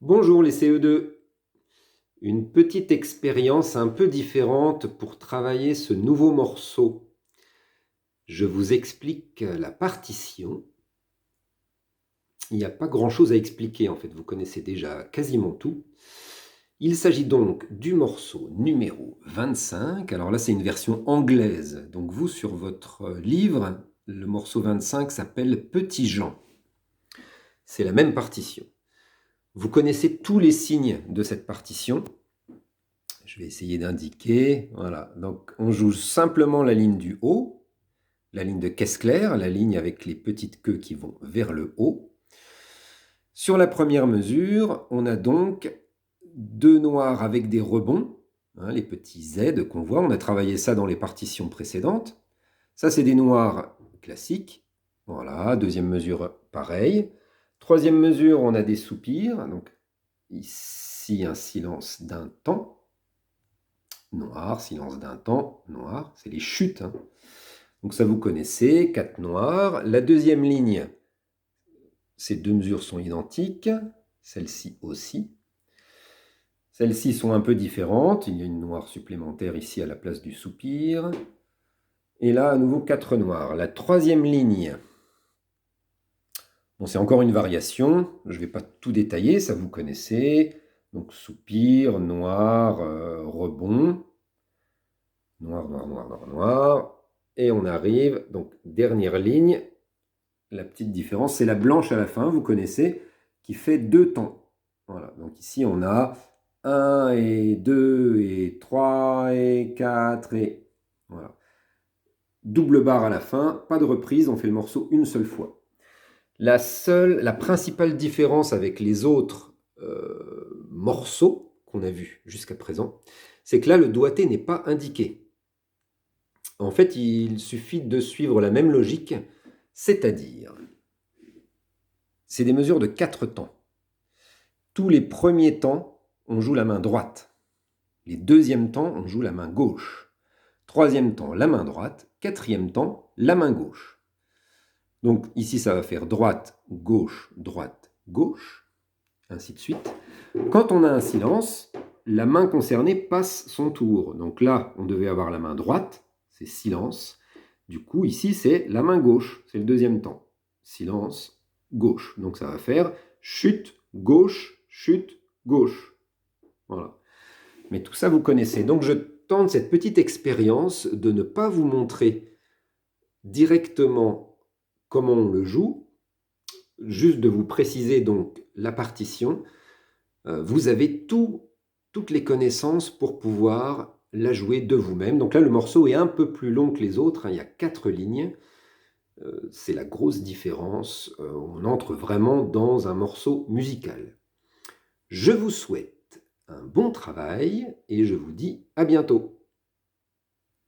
Bonjour les CE2, une petite expérience un peu différente pour travailler ce nouveau morceau. Je vous explique la partition. Il n'y a pas grand-chose à expliquer en fait, vous connaissez déjà quasiment tout. Il s'agit donc du morceau numéro 25. Alors là c'est une version anglaise, donc vous sur votre livre, le morceau 25 s'appelle Petit Jean. C'est la même partition. Vous connaissez tous les signes de cette partition. Je vais essayer d'indiquer. Voilà. Donc, on joue simplement la ligne du haut, la ligne de caisse claire, la ligne avec les petites queues qui vont vers le haut. Sur la première mesure, on a donc deux noirs avec des rebonds, les petits Z qu'on voit. On a travaillé ça dans les partitions précédentes. Ça, c'est des noirs classiques. Voilà, deuxième mesure, pareil. Troisième mesure, on a des soupirs. Donc, ici, un silence d'un temps. Noir, silence d'un temps, noir, c'est les chutes. Donc ça vous connaissez, 4 noirs. La deuxième ligne, ces deux mesures sont identiques, celle-ci aussi. Celles-ci sont un peu différentes, il y a une noire supplémentaire ici à la place du soupir. Et là, à nouveau, 4 noirs. La troisième ligne, bon, c'est encore une variation, je ne vais pas tout détailler, ça vous connaissez. Donc soupir, noir, rebond. Noir, noir, noir, noir, noir. Et on arrive, donc dernière ligne, la petite différence, c'est la blanche à la fin, vous connaissez, qui fait deux temps. Voilà, donc ici on a 1 et 2 et 3 et 4 et... Voilà. Double barre à la fin, pas de reprise, on fait le morceau une seule fois. La principale différence avec les autres morceaux qu'on a vus jusqu'à présent, c'est que là le doigté n'est pas indiqué. En fait, il suffit de suivre la même logique, c'est-à-dire, c'est des mesures de 4 temps. Tous les premiers temps, on joue la main droite. Les deuxièmes temps, on joue la main gauche. Troisième temps, la main droite. Quatrième temps, la main gauche. Donc ici, ça va faire droite, gauche, gauche, ainsi de suite. Quand on a un silence, la main concernée passe son tour. Donc là, on devait avoir la main droite, c'est silence. Du coup, ici, c'est la main gauche, c'est le deuxième temps. Silence, gauche. Donc ça va faire chute, gauche, gauche. Voilà. Mais tout ça, vous connaissez. Donc je tente cette petite expérience de ne pas vous montrer directement comment on le joue, juste de vous préciser donc la partition. Vous avez toutes les connaissances pour pouvoir la jouer de vous-même. Donc là, le morceau est un peu plus long que les autres, il y a 4 lignes. C'est la grosse différence. On entre vraiment dans un morceau musical. Je vous souhaite un bon travail et je vous dis à bientôt.